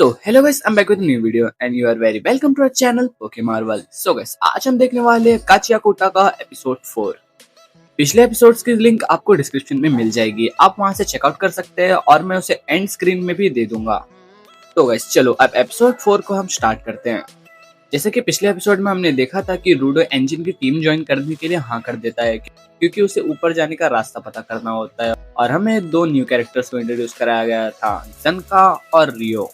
So hello guys, I am back with new video and you are very welcome to our channel Pokemarvel. So guys, आज हम देखने वाले हैं काचिया कोटा का episode 4। पिछले एपिसोड्स की लिंक आपको डिस्क्रिप्शन में मिल जाएगी, आप वहां से चेकआउट कर सकते हैं और मैं उसे एंड स्क्रीन में भी दे दूंगा। तो गाइस चलो अब एपिसोड 4 को हम स्टार्ट करते हैं। जैसे कि पिछले एपिसोड में हमने देखा था कि रूडो एंजिन की टीम ज्वाइन करने के लिए हाँ कर देता है क्योंकि उसे ऊपर जाने का रास्ता पता करना होता है और हमें दो न्यू कैरेक्टर्स को इंट्रोड्यूस कराया गया था, जनका और रियो।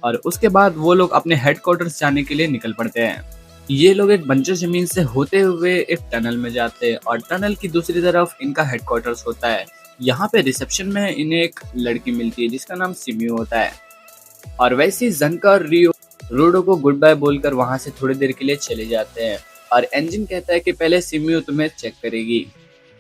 और उसके बाद वो लोग अपने हेडक्वार्टर्स जाने के लिए निकल पड़ते हैं। ये लोग एक बंजर जमीन से होते हुए एक टनल में जाते हैं और टनल की दूसरी तरफ इनका हेडक्वार्टर्स होता है। यहाँ पे रिसेप्शन में इन्हें एक लड़की मिलती है जिसका नाम सिमियो होता है। और वैसे ही जनका और रियो रूडो को गुड बाय बोलकर वहां से थोड़ी देर के लिए चले जाते हैं और एंजिन कहता है कि पहले सिमियो तुम्हें चेक करेगी।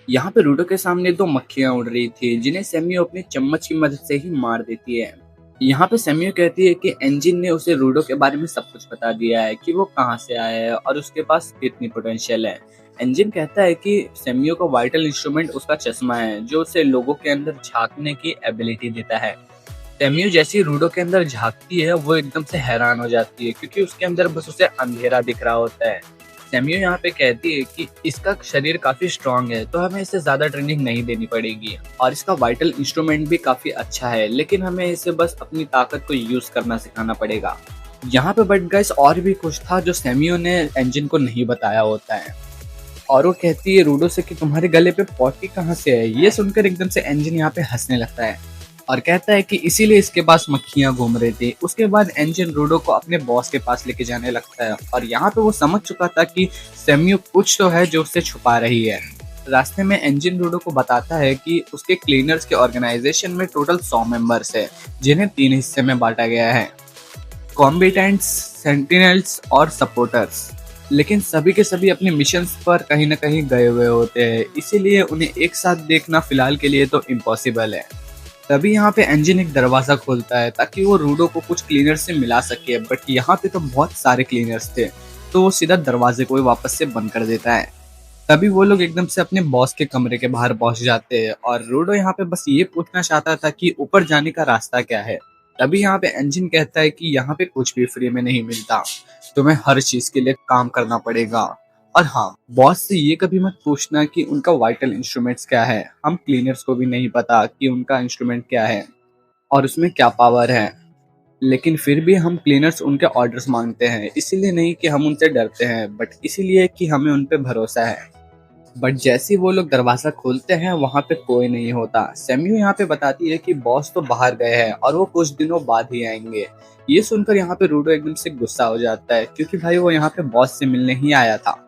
यहाँ पे रूडो के सामने दो मक्खियां उड़ रही थी जिन्हें सेमियो अपनी चम्मच की मदद से ही मार देती है। यहाँ पे सेमियो कहती है कि एंजिन ने उसे रूडो के बारे में सब कुछ बता दिया है कि वो कहाँ से आया है और उसके पास कितनी पोटेंशियल है। एंजिन कहता है कि सेमियो का वाइटल इंस्ट्रूमेंट उसका चश्मा है जो उसे लोगों के अंदर झांकने की एबिलिटी देता है। सेमियो जैसी रूडो के अंदर झांकती है वो एकदम से हैरान हो जाती है क्योंकि उसके अंदर बस उसे अंधेरा दिख रहा होता है। सेमियो यहाँ पे कहती है कि इसका शरीर काफी स्ट्रांग है तो हमें इसे ज्यादा ट्रेनिंग नहीं देनी पड़ेगी और इसका वाइटल इंस्ट्रूमेंट भी काफी अच्छा है, लेकिन हमें इसे बस अपनी ताकत को यूज करना सिखाना पड़ेगा। यहाँ पे बट गाइस और भी कुछ था जो सेमियो ने एंजिन को नहीं बताया होता है और वो कहती है रूडो से कि तुम्हारे गले पे पॉटी कहाँ से है। ये सुनकर एकदम से एंजिन यहाँ पे हंसने लगता है और कहता है कि इसीलिए इसके पास मक्खियां घूम रही थी। उसके बाद एंजिन रूडो को अपने बॉस के पास लेके जाने लगता है और यहाँ पे वो समझ चुका था कि सेमियो कुछ तो है जो उससे छुपा रही है। रास्ते में एंजिन रूडो को बताता है कि उसके क्लीनर्स के ऑर्गेनाइजेशन में टोटल 100 मेंबर्स है जिन्हें 3 हिस्से में बांटा गया है, कॉम्बिटेंट्स, सेंटिनल्स और सपोर्टर्स। लेकिन सभी के सभी अपने मिशंस पर कहीं ना कहीं गए हुए होते हैं, इसीलिए उन्हें एक साथ देखना फिलहाल के लिए तो इम्पॉसिबल है। तभी यहाँ पे एंजिन एक दरवाजा खोलता है ताकि वो रूडो को कुछ क्लीनर से मिला सके, बट यहाँ पे तो बहुत सारे क्लीनर्स थे तो वो सीधा दरवाजे को ही वापस से बंद कर देता है। तभी वो लोग एकदम से अपने बॉस के कमरे के बाहर पहुंच जाते हैं और रूडो यहाँ पे बस ये पूछना चाहता था कि ऊपर जाने का रास्ता क्या है। तभी यहाँ पे एंजिन कहता है कि यहाँ पे कुछ भी फ्री में नहीं मिलता, तुम्हें हर चीज के लिए काम करना पड़ेगा। और हाँ, बॉस से ये कभी मत पूछना कि उनका वाइटल इंस्ट्रूमेंट्स क्या है, हम क्लीनर्स को भी नहीं पता कि उनका इंस्ट्रूमेंट क्या है और उसमें क्या पावर है। लेकिन फिर भी हम क्लीनर्स उनके ऑर्डर्स मांगते हैं, इसीलिए नहीं कि हम उनसे डरते हैं बट इसीलिए कि हमें उन पे भरोसा है। बट जैसे ही वो लोग दरवाजा खोलते हैं वहां पे कोई नहीं होता। सेमियो यहाँ पे बताती है कि बॉस तो बाहर गए हैं और वो कुछ दिनों बाद ही आएंगे। ये सुनकर यहाँ पे रूडो एकदम से गुस्सा हो जाता है क्योंकि भाई वो यहाँ पे बॉस से मिलने ही आया था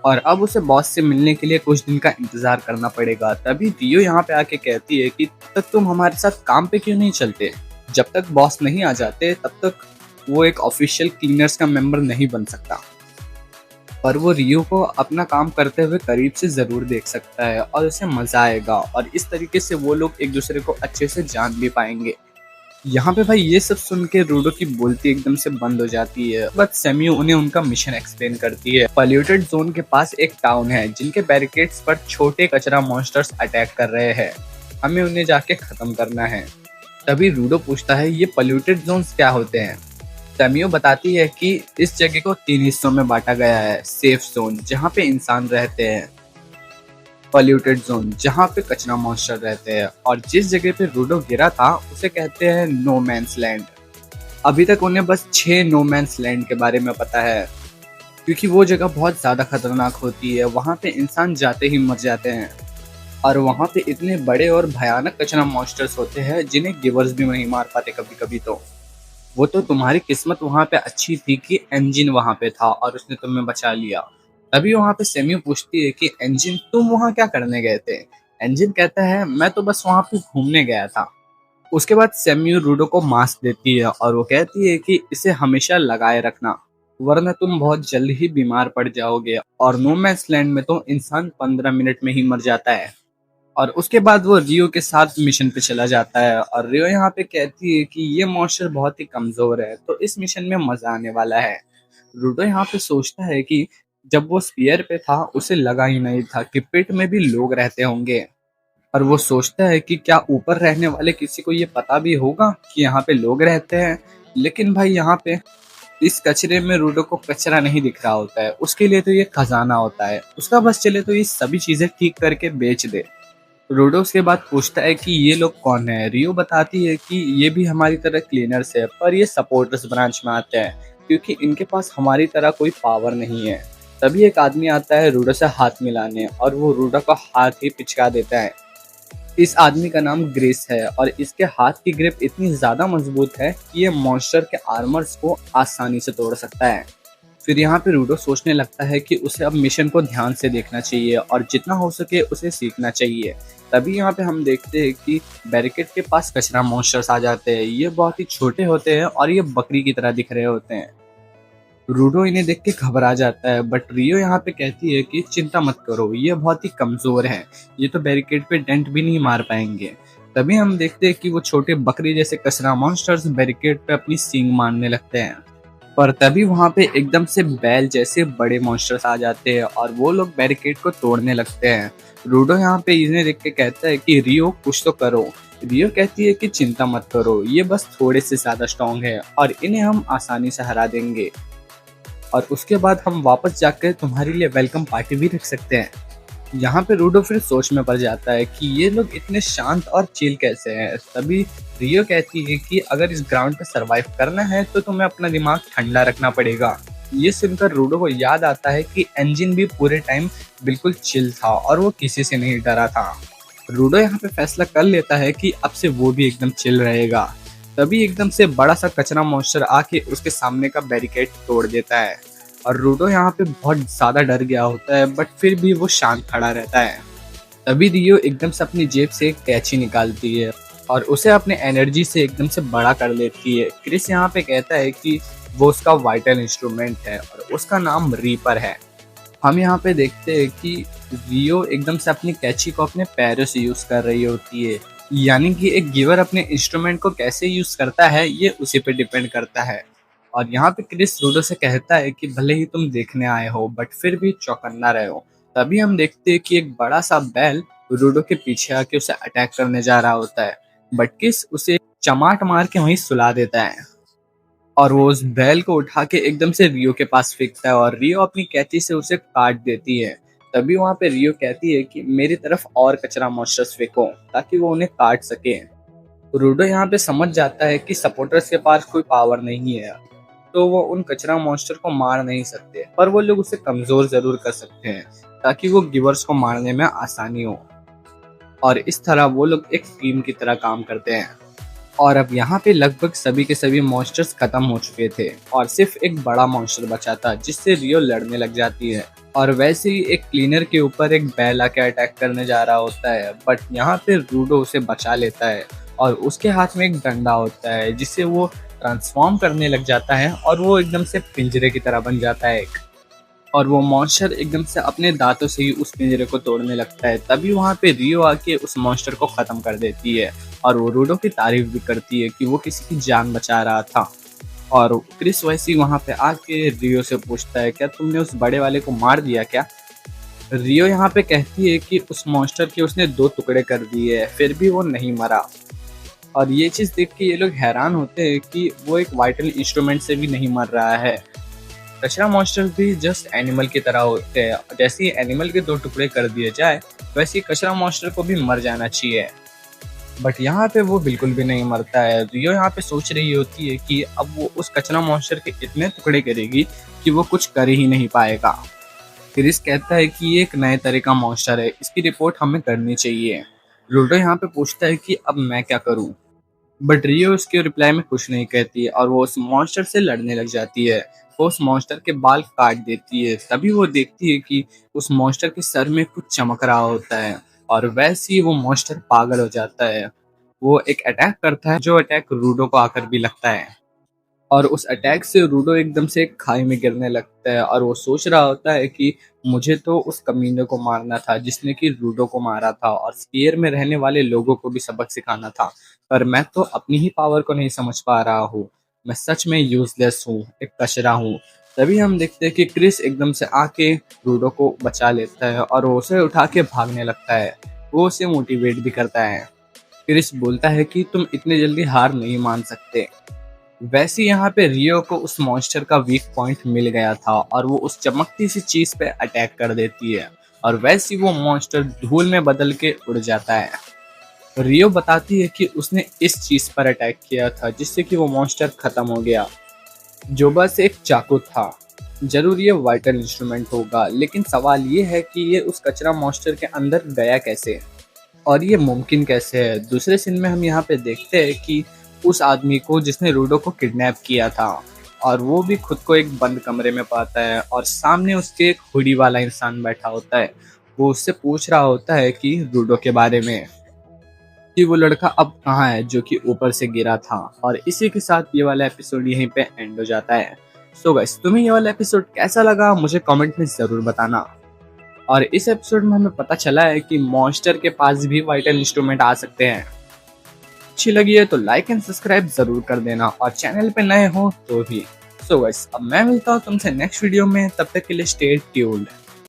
और अब उसे बॉस से मिलने के लिए कुछ दिन का इंतजार करना पड़ेगा। तभी रियो यहाँ पे आके कहती है कि तब तक तुम हमारे साथ काम पे क्यों नहीं चलते, जब तक बॉस नहीं आ जाते तब तक वो एक ऑफिशियल क्लीनर्स का मेंबर नहीं बन सकता। पर वो रियो को अपना काम करते हुए करीब से जरूर देख सकता है और उसे मजा आएगा और इस तरीके से वो लोग एक दूसरे को अच्छे से जान भी पाएंगे। यहाँ पे भाई ये सब सुन के रूडो की बोलती एकदम से बंद हो जाती है। बट सेमियो उन्हें उनका मिशन एक्सप्लेन करती है। पॉल्यूटेड जोन के पास एक टाउन है जिनके बैरिकेड्स पर छोटे कचरा मॉन्स्टर्स अटैक कर रहे हैं, हमें उन्हें जाके खत्म करना है। तभी रूडो पूछता है ये पॉल्यूटेड जोन्स क्या होते हैं। सेमियो बताती है कि इस जगह को 3 हिस्सों में बांटा गया है, सेफ जोन जहाँ पे इंसान रहते हैं, पॉल्यूटेड जोन जहाँ पे कचरा मॉन्स्टर रहते हैं और जिस जगह पे रूडो गिरा था उसे कहते हैं नो मैंस लैंड। अभी तक उन्हें बस 6 नो मैंस लैंड के बारे में पता है क्योंकि वो जगह बहुत ज्यादा खतरनाक होती है, वहाँ पे इंसान जाते ही मर जाते हैं और वहाँ पे इतने बड़े और भयानक कचरा मॉन्स्टर्स होते हैं जिन्हें गिवर्स भी नहीं मार पाते कभी कभी। तो वो तो तुम्हारी किस्मत वहाँ पे अच्छी थी कि एंजिन वहाँ पे था और उसने तुम्हें बचा लिया। तभी वहाँ पे सेमियो पूछती है कि एंजिन तुम वहाँ क्या करने गए थे। एंजिन कहता है मैं तो बस वहाँ पे घूमने गया था। उसके बाद सेमियो रूडो को मास्क देती है और वो कहती है कि इसे हमेशा लगाए रखना वरना तुम बहुत जल्द ही बीमार पड़ जाओगे और नो मैंस लैंड में तो इंसान 15 मिनट में ही मर जाता है। और उसके बाद वो रियो के साथ मिशन पे चला जाता है और रियो यहाँ पे कहती है कि ये मॉन्स्टर बहुत ही कमजोर है तो इस मिशन में मजा आने वाला है। रूडो यहाँ पे सोचता है कि जब वो स्पीयर पे था उसे लगा ही नहीं था कि पिट में भी लोग रहते होंगे और वो सोचता है कि क्या ऊपर रहने वाले किसी को ये पता भी होगा कि यहाँ पे लोग रहते हैं। लेकिन भाई यहाँ पे इस कचरे में रूडो को कचरा नहीं दिख रहा होता है, उसके लिए तो ये खजाना होता है। उसका बस चले तो ये सभी चीजें ठीक करके बेच दे। रूडो उसके बाद पूछता है कि ये लोग कौन है। रियो बताती है कि ये भी हमारी तरह क्लीनर्स है, पर ये सपोर्टर्स ब्रांच में आते हैं क्योंकि इनके पास हमारी तरह कोई पावर नहीं है। तभी एक आदमी आता है रूडो से हाथ मिलाने, और वो रूडो का हाथ ही पिचका देता है। इस आदमी का नाम ग्रेस है और इसके हाथ की ग्रिप इतनी ज्यादा मजबूत है कि ये मॉन्स्टर के आर्मर्स को आसानी से तोड़ सकता है। फिर यहाँ पे रूडो सोचने लगता है कि उसे अब मिशन को ध्यान से देखना चाहिए और जितना हो सके उसे सीखना चाहिए। तभी यहाँ पे हम देखते हैं कि बैरिकेड के पास कचरा मॉन्स्टर्स आ जाते हैं। ये बहुत ही छोटे होते हैं और ये बकरी की तरह दिख रहे होते हैं। रूडो इन्हें देख के घबरा जाता है, बट रियो यहाँ पे कहती है कि चिंता मत करो, ये बहुत ही कमजोर है, ये तो बैरिकेड पे डेंट भी नहीं मार पाएंगे। तभी हम देखते हैं कि वो छोटे बकरी जैसे कचरा मॉन्स्टर्स बैरिकेड पे अपनी सींग मारने लगते हैं। पर तभी वहां पे एकदम से बैल जैसे बड़े मॉन्स्टर्स आ जाते हैं और वो लोग बैरिकेड को तोड़ने लगते हैं। रूडो यहाँ पे इन्हें देख के कहता है कि रियो कुछ तो करो। रियो कहती है कि चिंता मत करो, ये बस थोड़े से ज्यादा स्ट्रॉन्ग है और इन्हें हम आसानी से हरा देंगे, और उसके बाद हम वापस जाकर तुम्हारे लिए वेलकम पार्टी भी रख सकते हैं। यहाँ पे रूडो फिर सोच में पड़ जाता है कि ये लोग इतने शांत और चिल कैसे हैं। तभी रियो कहती है कि अगर इस ग्राउंड पे सरवाइव करना है तो तुम्हें अपना दिमाग ठंडा रखना पड़ेगा। ये सुनकर रूडो को याद आता है कि इंजन भी पूरे टाइम बिल्कुल चिल था और वो किसी से नहीं डरा था। रूडो यहाँ पे फैसला कर लेता है कि अब से वो भी एकदम चिल रहेगा। तभी एकदम से बड़ा सा कचरा मॉन्स्टर आके उसके सामने का बैरिकेड तोड़ देता है और रूडो यहाँ पे बहुत ज्यादा डर गया होता है, बट फिर भी वो शांत खड़ा रहता है। तभी रियो एकदम से अपनी जेब से एक कैची निकालती है और उसे अपने एनर्जी से एकदम से बड़ा कर लेती है। क्रिस यहाँ पे कहता है कि वो उसका वाइटल इंस्ट्रूमेंट है और उसका नाम रीपर है। हम यहाँ पे देखते हैं कि रियो एकदम से अपनी कैची को अपने पैरों से यूज कर रही होती है। यानी कि एक गिवर अपने इंस्ट्रूमेंट को कैसे यूज करता है ये उसी पे डिपेंड करता है। और यहाँ पे क्रिस रूडो से कहता है कि भले ही तुम देखने आए हो बट फिर भी चौकन्ना रहे हो। तभी हम देखते हैं कि एक बड़ा सा बैल रूडो के पीछे आके उसे अटैक करने जा रहा होता है, बट क्रिस उसे चमाट मार के वहीं सुला देता है और वो उस बैल को उठा के एकदम से रियो के पास फेंकता है और रियो अपनी कैंची से उसे काट देती है। तभी वहां पे रियो कहती है कि मेरी तरफ और कचरा मॉन्स्टर्स फेंको ताकि वो उन्हें काट सके। रूडो यहाँ पे समझ जाता है कि सपोर्टर्स के पास कोई पावर नहीं है, तो वो उन कचरा मॉन्स्टर को मार नहीं सकते, पर वो लोग उसे कमजोर जरूर कर सकते हैं ताकि वो गिवर्स को मारने में आसानी हो। और इस तरह वो लोग एक टीम की तरह काम करते हैं। और अब यहाँ पे लगभग सभी के सभी मॉन्स्टर्स खत्म हो चुके थे और सिर्फ एक बड़ा मॉन्स्टर बचा था जिससे रियो लड़ने लग जाती है। और वैसे ही एक क्लीनर के ऊपर एक बैल आके अटैक करने जा रहा होता है, बट यहाँ पे रूडो उसे बचा लेता है और उसके हाथ में एक डंडा होता है जिससे वो ट्रांसफॉर्म करने लग जाता है और वो एकदम से पिंजरे की तरह बन जाता है और वो मॉन्स्टर एकदम से अपने दांतों से ही उस पिंजरे को तोड़ने लगता है। तभी वहाँ पे रियो आके उस मॉन्स्टर को खत्म कर देती है और वो रूडो की तारीफ भी करती है कि वो किसी की जान बचा रहा था। और क्रिस वैसी वहाँ पे आके रियो से पूछता है क्या तुमने उस बड़े वाले को मार दिया क्या। रियो यहाँ पे कहती है कि उस मॉन्स्टर के उसने 2 टुकड़े कर दिए फिर भी वो नहीं मरा। और ये चीज देख के ये लोग हैरान होते हैं कि वो एक वाइटल इंस्ट्रूमेंट से भी नहीं मर रहा है। कचरा मॉन्स्टर भी जस्ट एनिमल की तरह होते हैं, जैसे ही एनिमल के 2 टुकड़े कर दिए जाए वैसे ही कचरा मॉन्स्टर को भी मर जाना चाहिए, बट यहाँ पे वो बिल्कुल भी नहीं मरता है। रियो यहाँ पे सोच रही होती है कि अब वो उस कचरा मॉन्स्टर के इतने टुकड़े करेगी कि वो कुछ कर ही नहीं पाएगा। क्रिस कहता है कि ये एक नए तरह का मॉन्स्टर है, इसकी रिपोर्ट हमें करनी चाहिए। लूडो यहाँ पे पूछता है कि अब मैं क्या करूँ, बट रियो उसके रिप्लाई में कुछ नहीं कहती और वो उस मॉन्स्टर से लड़ने लग जाती है। वो उस मॉन्स्टर के बाल काट देती है। तभी वो देखती है कि उस मॉन्स्टर के सर में कुछ चमक रहा होता है और वैसे ही वो मॉन्स्टर पागल हो जाता है। वो एक अटैक करता है जो अटैक रूडो को आकर भी लगता है और उस अटैक से रूडो एकदम से एक खाई में गिरने लगता है और वो सोच रहा होता है कि मुझे तो उस कमीने को मारना था जिसने कि रूडो को मारा था और स्पीयर में रहने वाले लोगों को भी सबक सिखाना था, पर मैं तो अपनी ही पावर को नहीं समझ पा रहा हूँ। मैं सच में यूजलेस हूँ, एक कचरा हूँ। तभी हम देखते हैं कि क्रिस एकदम से आके रूडो को बचा लेता है और वो उसे उठा के भागने लगता है। वो उसे मोटिवेट भी करता है। क्रिस बोलता है कि तुम इतने जल्दी हार नहीं मान सकते। वैसे यहाँ पे रियो को उस मॉन्स्टर का वीक पॉइंट मिल गया था और वो उस चमकती सी चीज पे अटैक कर देती है और वैसे ही वो मॉन्स्टर धूल में बदल के उड़ जाता है। रियो बताती है कि उसने इस चीज पर अटैक किया था जिससे कि वो मॉन्स्टर खत्म हो गया, जो बस एक चाकू था। जरूर ये वाइटल इंस्ट्रूमेंट होगा, लेकिन सवाल ये है कि ये उस कचरा मॉन्स्टर के अंदर गया कैसे और ये मुमकिन कैसे है। दूसरे सीन में हम यहाँ पे देखते हैं कि उस आदमी को जिसने रूडो को किडनैप किया था और वो भी खुद को एक बंद कमरे में पाता है और सामने उसके एक हुडी वाला इंसान बैठा होता है। वो उससे पूछ रहा होता है कि रूडो के बारे में, कि वो लड़का अब कहाँ है जो कि ऊपर से गिरा था। और इसी के साथ ये वाला एपिसोड यहीं पे एंड हो जाता है। सो गाइस, तुम्हें ये वाला एपिसोड कैसा लगा मुझे कमेंट में जरूर बताना। और इस एपिसोड में हमें पता चला है कि मॉन्स्टर के पास भी वाइटल इंस्ट्रूमेंट आ सकते हैं। अच्छी लगी है तो लाइक एंड सब्सक्राइब जरूर कर देना और चैनल पे नए हो तो भी। सो गाइस, अब मैं मिलता हूँ तुमसे नेक्स्ट वीडियो में, तब तक के लिए स्टे ट्यून्ड।